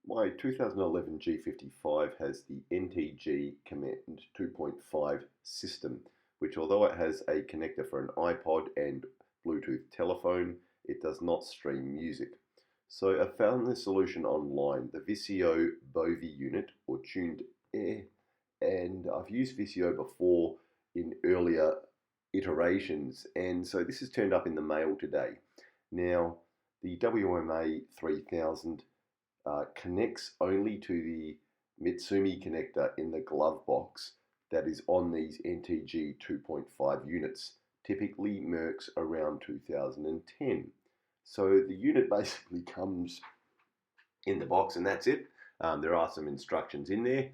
My 2011 G55 has the NTG COMAND 2.5 system, which although it has a connector for an iPod and Bluetooth telephone, it does not stream music. So I found this solution online, the Viseeo Bovee unit or Tune2Air, and I've used Viseeo before in earlier iterations, and so this has turned up in the mail today. Now, the WMA 3000 connects only to the Mitsumi connector in the glove box that is on these NTG 2.5 units, typically Mercs around 2010. So the unit basically comes in the box and that's it. There are some instructions in there.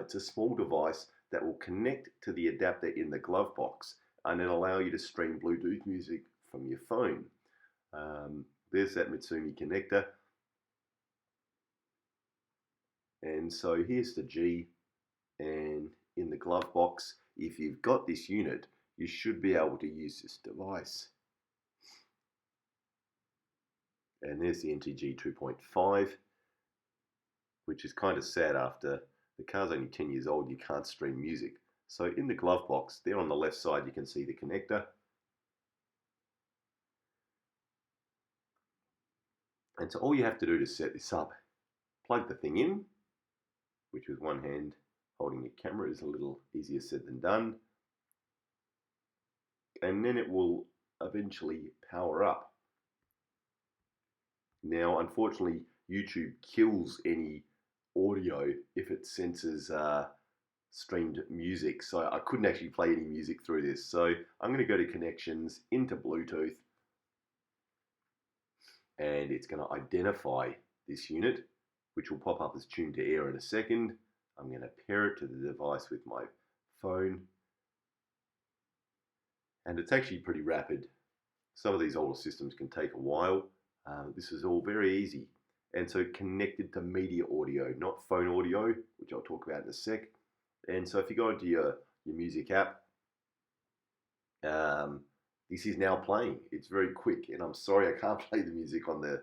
It's a small device that will connect to the adapter in the glove box and then allow you to stream Bluetooth music from your phone. There's that Mitsumi connector. And so here's the G, and in the glove box, if you've got this unit, you should be able to use this device. And there's the NTG 2.5, which is kind of sad after the car's only 10 years old, you can't stream music. So in the glove box, there on the left side, you can see the connector. And so all you have to do to set this up, plug the thing in, which with one hand holding the camera is a little easier said than done. And then it will eventually power up. Now, unfortunately, YouTube kills any audio if it senses streamed music. So I couldn't actually play any music through this. So I'm going to go to connections into Bluetooth. And it's going to identify this unit, which will pop up as Tune2Air in a second. I'm going to pair it to the device with my phone. And it's actually pretty rapid. Some of these older systems can take a while. This is all very easy. And so connected to media audio, not phone audio, which I'll talk about in a sec. And so if you go into your music app, this is now playing. It's very quick. And I'm sorry I can't play the music on the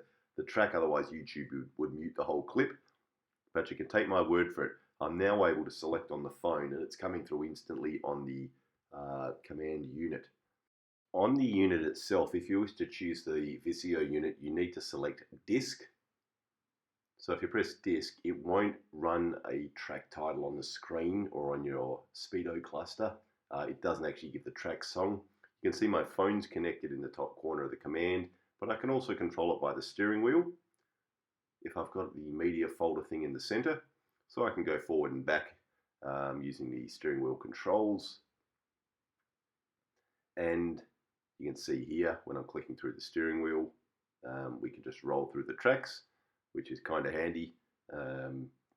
track, otherwise YouTube would mute the whole clip. But you can take my word for it. I'm now able to select on the phone and it's coming through instantly on the command unit. On the unit itself, if you wish to choose the Viseeo unit, you need to select disk. So if you press disk, it won't run a track title on the screen or on your speedo cluster. It doesn't actually give the track song. You can see my phone's connected in the top corner of the command, but I can also control it by the steering wheel if I've got the media folder thing in the center. So I can go forward and back using the steering wheel controls. And you can see here when I'm clicking through the steering wheel, we can just roll through the tracks, which is kind of handy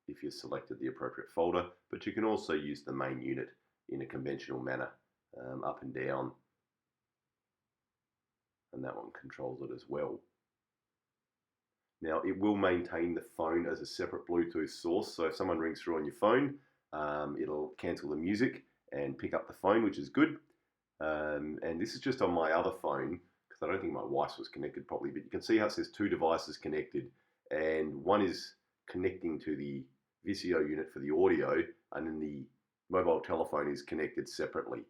if you've selected the appropriate folder. But you can also use the main unit in a conventional manner, up and down. And that one controls it as well. Now it will maintain the phone as a separate Bluetooth source, so if someone rings through on your phone, it'll cancel the music and pick up the phone, which is good. And this is just on my other phone, because I don't think my wife's was connected properly, but you can see how it says two devices connected, and one is connecting to the Viseeo unit for the audio, and then the mobile telephone is connected separately.